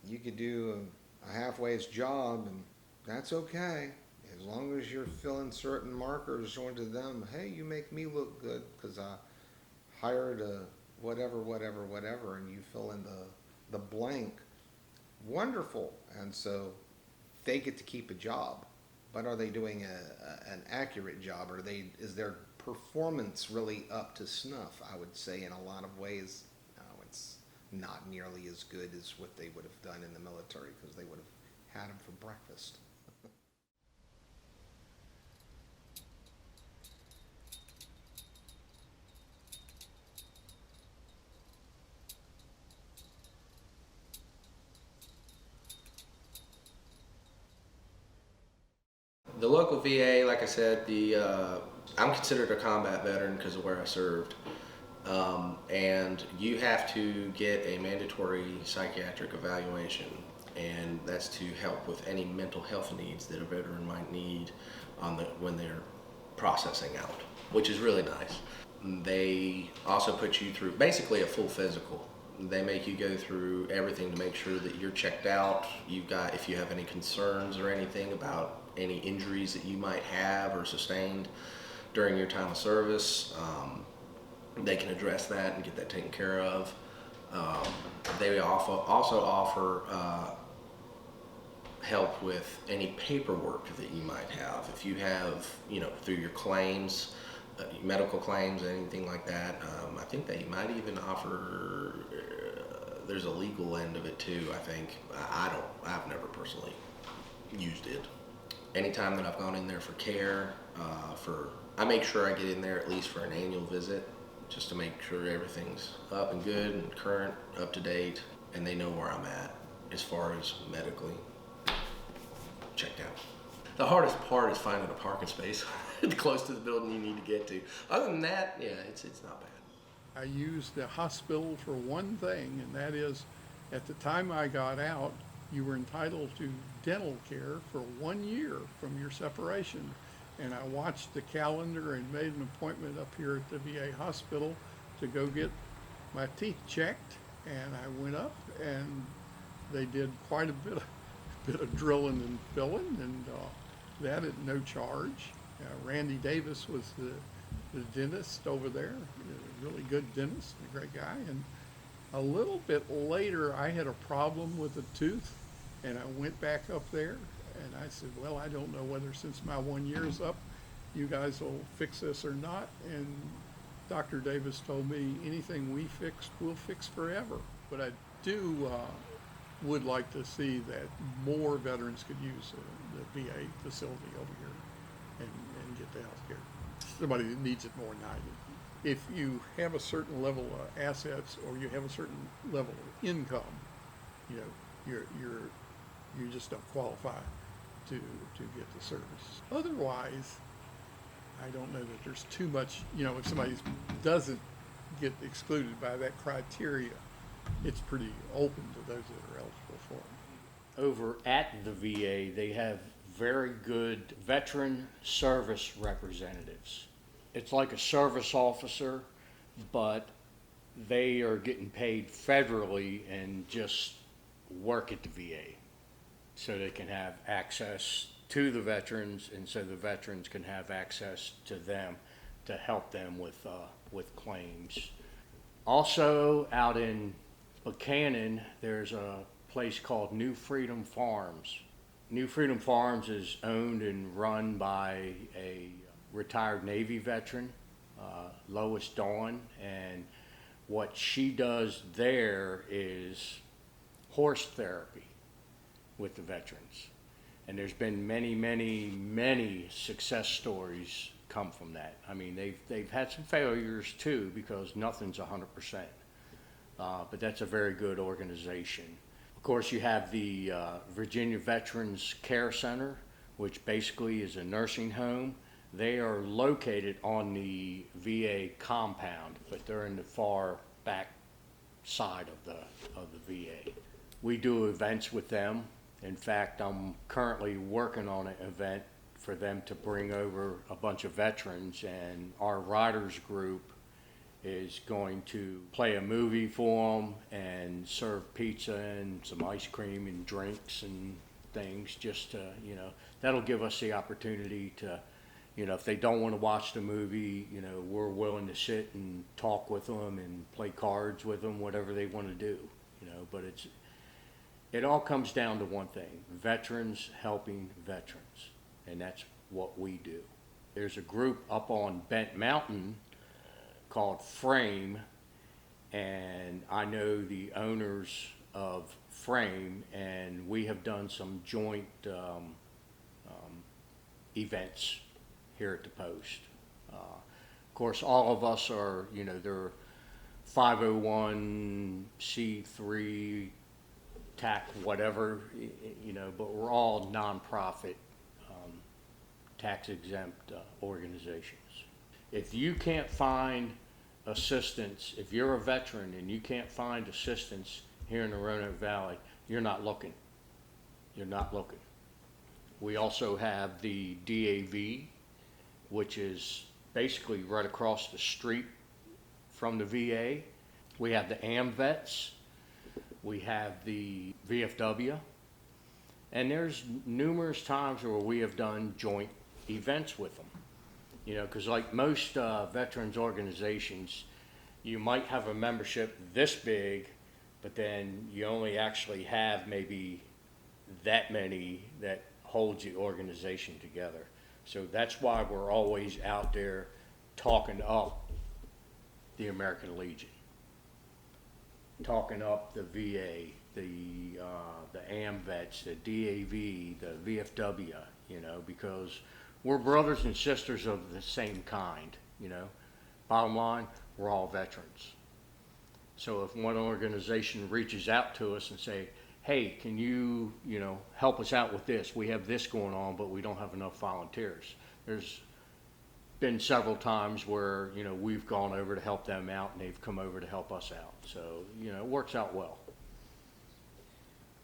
you could do a halfway's job, and that's okay. As long as you're filling certain markers onto them, hey, you make me look good because I hired a whatever, and you fill in the blank. Wonderful. And so they get to keep a job. But are they doing an accurate job? Is their performance really up to snuff? I would say in a lot of ways, no, it's not nearly as good as what they would have done in the military, because they would have had them for breakfast. The local VA, like I said, I'm considered a combat veteran because of where I served. And you have to get a mandatory psychiatric evaluation, and that's to help with any mental health needs that a veteran might need when they're processing out, which is really nice. They also put you through basically a full physical. They make you go through everything to make sure that you're checked out. If you have any concerns or anything about any injuries that you might have or sustained during your time of service, they can address that and get that taken care of. They also offer help with any paperwork that you might have. If you have, through your claims, medical claims, anything like that, I think they might even offer, there's a legal end of it too, I think. I've never personally used it. Anytime that I've gone in there for care, I make sure I get in there at least for an annual visit, just to make sure everything's up and good and current, up to date, and they know where I'm at as far as medically checked out. The hardest part is finding a parking space close to the building you need to get to. Other than that, yeah, it's not bad. I used the hospital for one thing, and that is, at the time I got out, you were entitled to dental care for 1 year from your separation. And I watched the calendar and made an appointment up here at the VA hospital to go get my teeth checked. And I went up, and they did quite a bit of drilling and filling, and that at no charge. Randy Davis was the dentist over there, a really good dentist, a great guy. And a little bit later, I had a problem with a tooth, and I went back up there, and I said, well, I don't know whether, since my 1 year's up, you guys will fix this or not. And Dr. Davis told me, anything we fix, we'll fix forever. But I would like to see that more veterans could use the VA facility over here and get the health care. Somebody that needs it more than I do. If you have a certain level of assets, or you have a certain level of income, you just don't qualify to get the service. Otherwise, I don't know that there's too much, if somebody doesn't get excluded by that criteria, it's pretty open to those that are eligible for it. Over at the VA, they have very good veteran service representatives. It's like a service officer, but they are getting paid federally and just work at the VA, so they can have access to the veterans, and so the veterans can have access to them to help them with claims. Also, out in Buchanan, there's a place called New Freedom Farms. New Freedom Farms is owned and run by a retired Navy veteran, Lois Dawn, and what she does there is horse therapy with the veterans. And there's been many, many, many success stories come from that. I mean, they've had some failures too, because nothing's 100%. But that's a very good organization. Of course, you have the Virginia Veterans Care Center, which basically is a nursing home. They are located on the VA compound, but they're in the far back side of the VA. We do events with them. In fact, I'm currently working on an event for them to bring over a bunch of veterans, and our riders group is going to play a movie for them and serve pizza and some ice cream and drinks and things, just to, that'll give us the opportunity to, if they don't want to watch the movie, we're willing to sit and talk with them and play cards with them, whatever they want to do, but it all comes down to one thing: veterans helping veterans, and that's what we do. There's a group up on Bent Mountain called Frame, and I know the owners of Frame, and we have done some joint events here at the Post. Of course, all of us are, they're 501c3 TAC whatever, but we're all nonprofit, tax exempt organizations. If you can't find assistance, if you're a veteran and you can't find assistance here in the Roanoke Valley, you're not looking. You're not looking. We also have the DAV, which is basically right across the street from the VA. We have the AMVETS. We have the VFW. And there's numerous times where we have done joint events with them. Because like most veterans organizations, you might have a membership this big, but then you only actually have maybe that many that holds the organization together. So that's why we're always out there talking up the American Legion, talking up the VA, the AMVETS, the DAV, the VFW, because we're brothers and sisters of the same kind, Bottom line, we're all veterans. So if one organization reaches out to us and say, hey, can you, help us out with this? We have this going on, but we don't have enough volunteers. There's been several times where, we've gone over to help them out and they've come over to help us out. So, it works out well.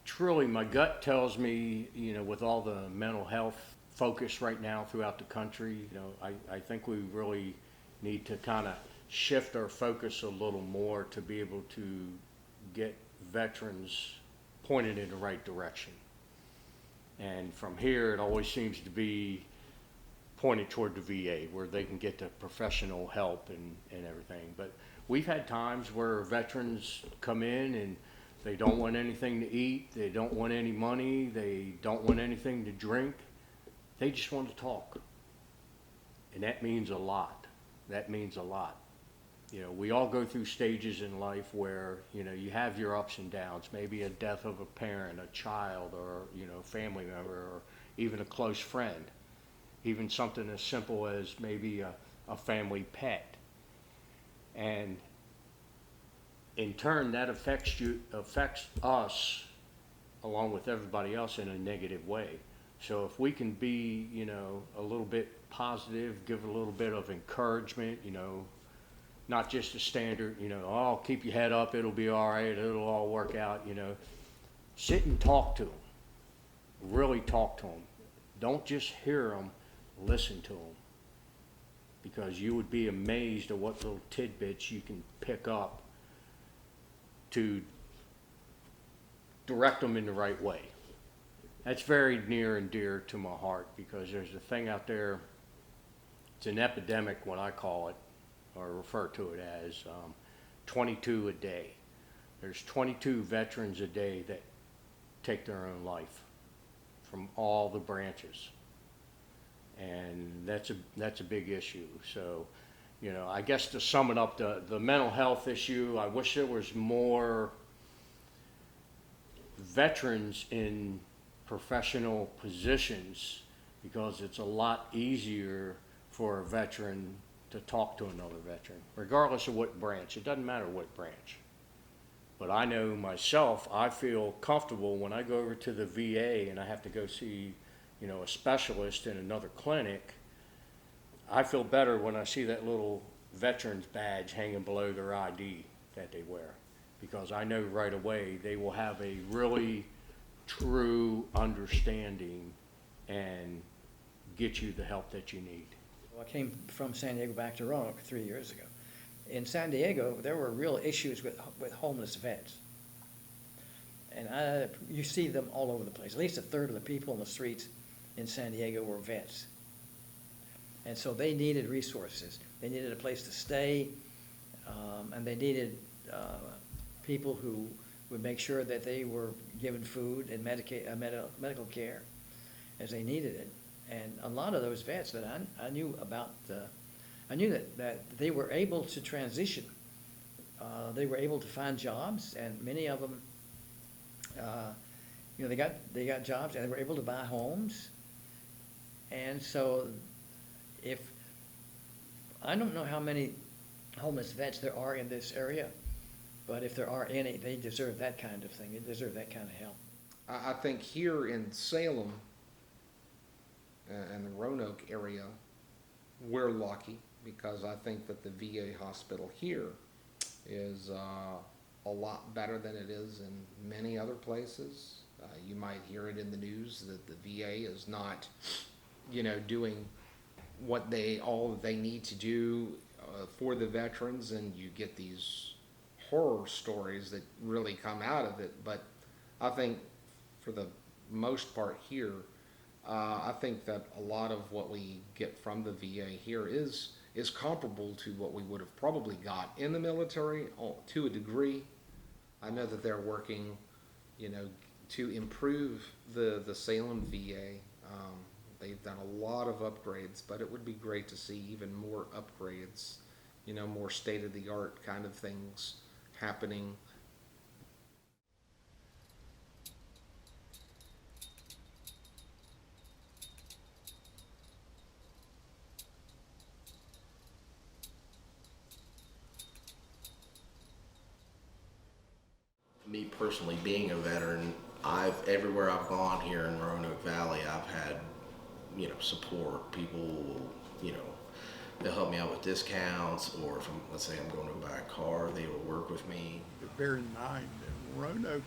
Truly, my gut tells me, with all the mental health focus right now throughout the country, I think we really need to kind of shift our focus a little more to be able to get veterans pointed in the right direction. And from here, it always seems to be pointed toward the VA, where they can get the professional help and everything. But we've had times where veterans come in and they don't want anything to eat, they don't want any money, they don't want anything to drink. They just want to talk. And that means a lot. That means a lot. We all go through stages in life where, you have your ups and downs, maybe a death of a parent, a child, or, family member, or even a close friend. Even something as simple as maybe a family pet. And in turn, that affects us along with everybody else in a negative way. So if we can be, a little bit positive, give a little bit of encouragement, not just a standard, oh, keep your head up, it'll be all right, it'll all work out, Sit and talk to them. Really talk to them. Don't just hear them, listen to them. Because you would be amazed at what little tidbits you can pick up to direct them in the right way. That's very near and dear to my heart, because there's a thing out there, it's an epidemic, what I call it, or refer to it as 22 a day. There's 22 veterans a day that take their own life from all the branches. And that's a big issue. So, you know, I guess to sum it up, the mental health issue, I wish there was more veterans in professional positions, because it's a lot easier for a veteran to talk to another veteran, regardless of what branch. It doesn't matter what branch. But I know myself, I feel comfortable when I go over to the VA and I have to go see, you know, a specialist in another clinic. I feel better when I see that little veteran's badge hanging below their ID that they wear, because I know right away they will have a really true understanding and get you the help that you need. Well, I came from San Diego back to Roanoke 3 years ago. In San Diego, there were real issues with homeless vets. And you see them all over the place. At least a third of the people in the streets in San Diego were vets. And so they needed resources. They needed a place to stay, and they needed people who would make sure that they were given food and medical care as they needed it. And a lot of those vets that I knew about, I knew that they were able to transition. They were able to find jobs, and many of them, you know, they got jobs, and they were able to buy homes. And so, I don't know how many homeless vets there are in this area, but if there are any, they deserve that kind of thing. They deserve that kind of help. I think here in Salem and the Roanoke area, we're lucky, because I think that the VA hospital here is a lot better than it is in many other places. You might hear it in the news that the VA is not, you know, doing all that they need to do for the veterans, and you get these horror stories that really come out of it. But I think for the most part here, I think that a lot of what we get from the VA here is comparable to what we would have probably got in the military to a degree. I know that they're working, you know, to improve the Salem VA. They've done a lot of upgrades, but it would be great to see even more upgrades, you know, more state-of-the-art kind of things happening. Me personally, being a veteran, everywhere I've gone here in Roanoke Valley, I've had, you know, support. People will, you know, they'll help me out with discounts, or if let's say I'm going to buy a car, they will work with me. But bear in mind that Roanoke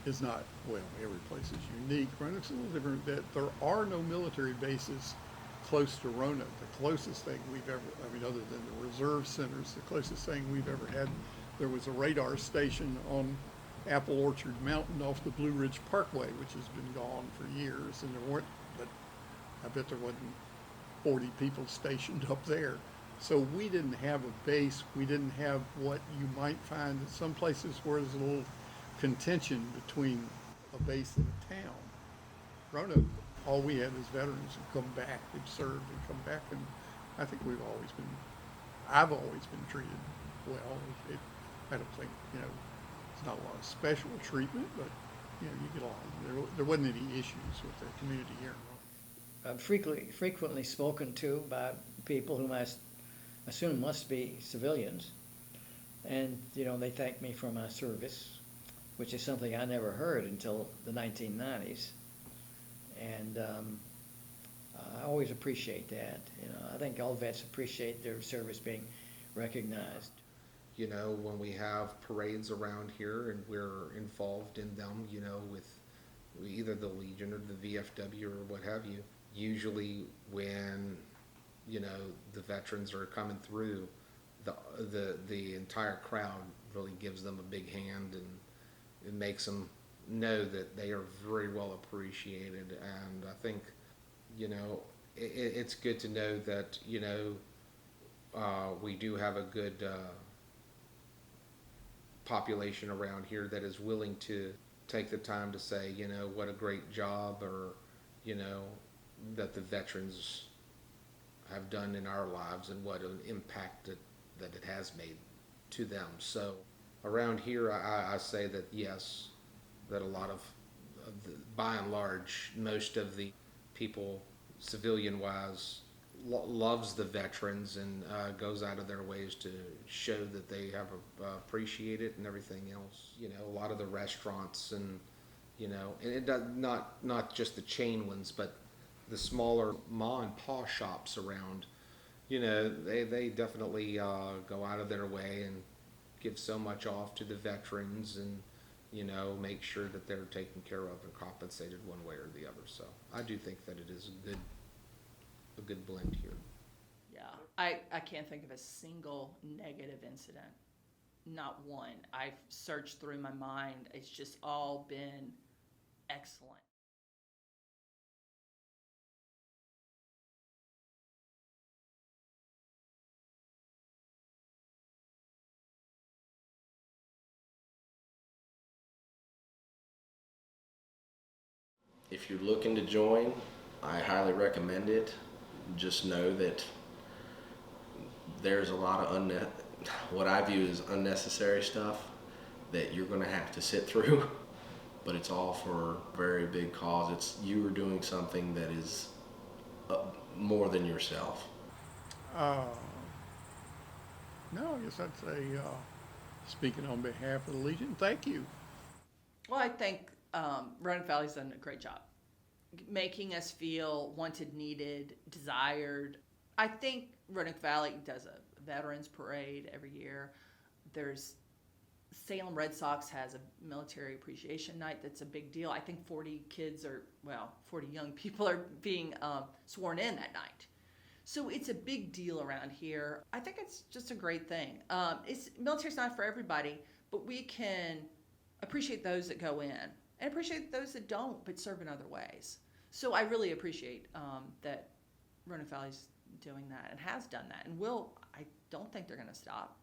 is not, well, every place is unique. Roanoke's a little different, that there are no military bases close to Roanoke. The closest thing we've ever, I mean, other than the reserve centers, the closest thing we've ever had, there was a radar station on Apple Orchard Mountain off the Blue Ridge Parkway, which has been gone for years, and there weren't, but I bet there wasn't 40 people stationed up there. So we didn't have a base. We didn't have what you might find in some places where there's a little contention between a base and a town. Roanoke, all we had is veterans who come back, they've served and come back, and I think I've always been treated well. I don't think, you know, it's not a lot of special treatment, but, you know, you get a lot. There wasn't any issues with the community here. I'm frequently spoken to by people whom I assume must be civilians, and, you know, they thank me for my service, which is something I never heard until the 1990s. And I always appreciate that. You know, I think all vets appreciate their service being recognized. You know, when we have parades around here and we're involved in them, you know, with either the Legion or the VFW or what have you, usually when, you know, the veterans are coming through, the entire crowd really gives them a big hand, and it makes them know that they are very well appreciated. And I think, you know, it's good to know that, you know, we do have a good population around here that is willing to take the time to say, you know, what a great job, or, you know, that the veterans have done in our lives and what an impact that it has made to them. So around here, I say that yes, that a lot of by and large, most of the people, civilian-wise, loves the veterans and goes out of their ways to show that they have appreciate it and everything else. You know, a lot of the restaurants and, you know, and it does not just the chain ones, but the smaller ma and pa shops around, you know, they definitely go out of their way and give so much off to the veterans, and, you know, make sure that they're taken care of and compensated one way or the other. So I do think that it is a good blend here. Yeah, I can't think of a single negative incident, not one. I've searched through my mind. It's just all been excellent. If you're looking to join, I highly recommend it. Just know that there's a lot of what I view as unnecessary stuff that you're going to have to sit through, but it's all for a very big cause. It's you are doing something that is more than yourself. No, I guess I'd say, speaking on behalf of the Legion, thank you. Well, I think Roanoke Valley's done a great job making us feel wanted, needed, desired. I think Roanoke Valley does a veterans parade every year. There's Salem Red Sox has a military appreciation night that's a big deal. I think 40 young people are being sworn in that night. So it's a big deal around here. I think it's just a great thing. Military's not for everybody, but we can appreciate those that go in and appreciate those that don't but serve in other ways. So I really appreciate that Roanoke Valley's doing that and has done that, and I don't think they're going to stop.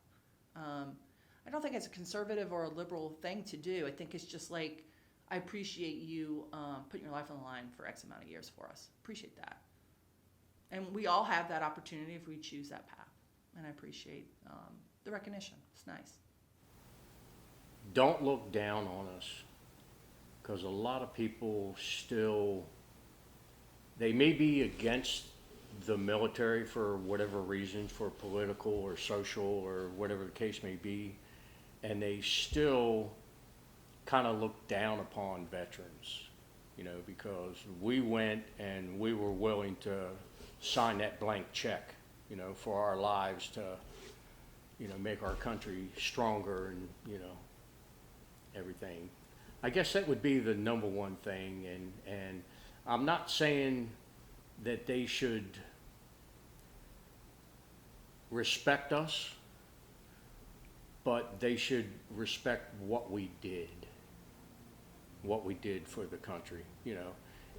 I don't think it's a conservative or a liberal thing to do. I think it's just like, I appreciate you putting your life on the line for X amount of years for us. Appreciate that. And we all have that opportunity if we choose that path. And I appreciate the recognition. It's nice. Don't look down on us, because a lot of people still, they may be against the military for whatever reason, for political or social or whatever the case may be, and they still kind of look down upon veterans, you know, because we went and we were willing to sign that blank check, you know, for our lives to, you know, make our country stronger and, you know, everything. I guess that would be the number one thing, and I'm not saying that they should respect us, but they should respect what we did for the country. You know,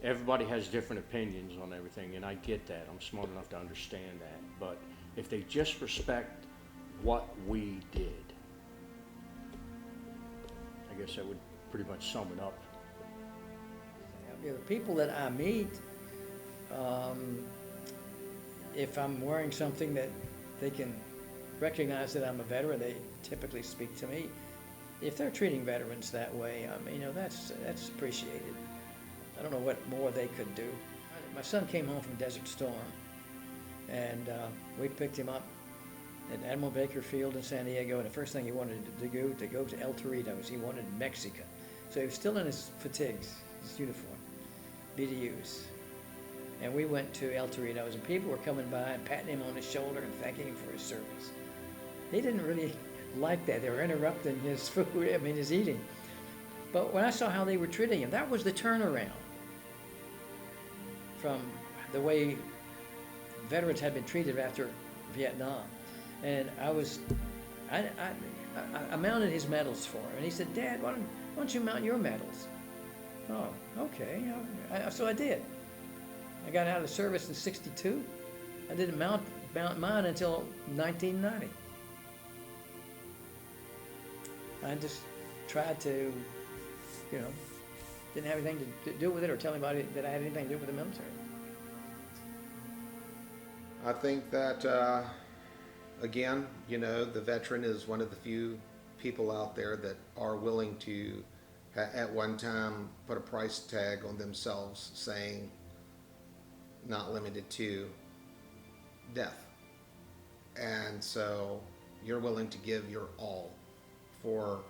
everybody has different opinions on everything, and I get that. I'm smart enough to understand that. But if they just respect what we did, I guess that would pretty much sum it up. You know, the people that I meet, if I'm wearing something that they can recognize that I'm a veteran, they typically speak to me. If they're treating veterans that way, I mean, you know, that's appreciated. I don't know what more they could do. My son came home from Desert Storm, and we picked him up at Admiral Baker Field in San Diego, and the first thing he wanted to go to El Torito. He wanted Mexico. So he was still in his fatigues, his uniform, BDUs. And we went to El Torito's, and people were coming by and patting him on his shoulder and thanking him for his service. He didn't really like that. They were interrupting his food, his eating. But when I saw how they were treating him, that was the turnaround from the way veterans had been treated after Vietnam. And I mounted his medals for him. And he said, "Dad, why don't you mount your medals?" Oh, okay. So I did. I got out of service in '62. I didn't mount mine until 1990. I just tried to you know, didn't have anything to do with it or tell anybody that I had anything to do with the military. I think that, again, you know, the veteran is one of the few people out there that are willing to, at one time, put a price tag on themselves saying, not limited to death. And so you're willing to give your all for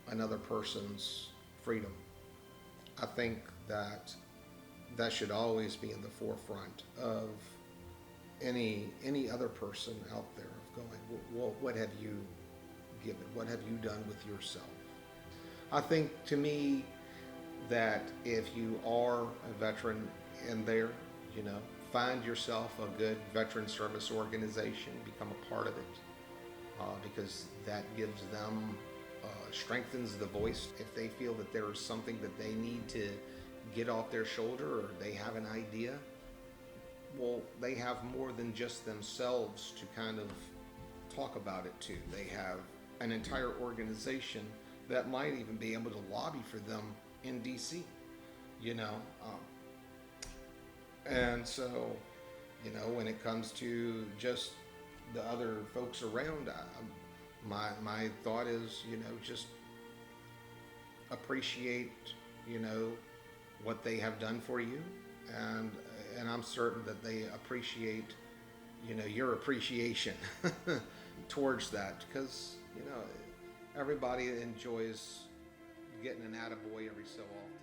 another person's freedom. I think that that should always be in the forefront of any other person out there of going, well, what have you given? What have you done with yourself? I think, to me, that if you are a veteran in there, you know, find yourself a good veteran service organization, become a part of it, because that gives them, strengthens the voice. If they feel that there is something that they need to get off their shoulder, or they have an idea, well, they have more than just themselves to kind of talk about it to. They have an entire organization that might even be able to lobby for them in DC, you know. And so, you know, when it comes to just the other folks around, my thought is, you know, just appreciate, you know, what they have done for you, and I'm certain that they appreciate, you know, your appreciation towards that, because, you know, everybody enjoys getting an attaboy every so often.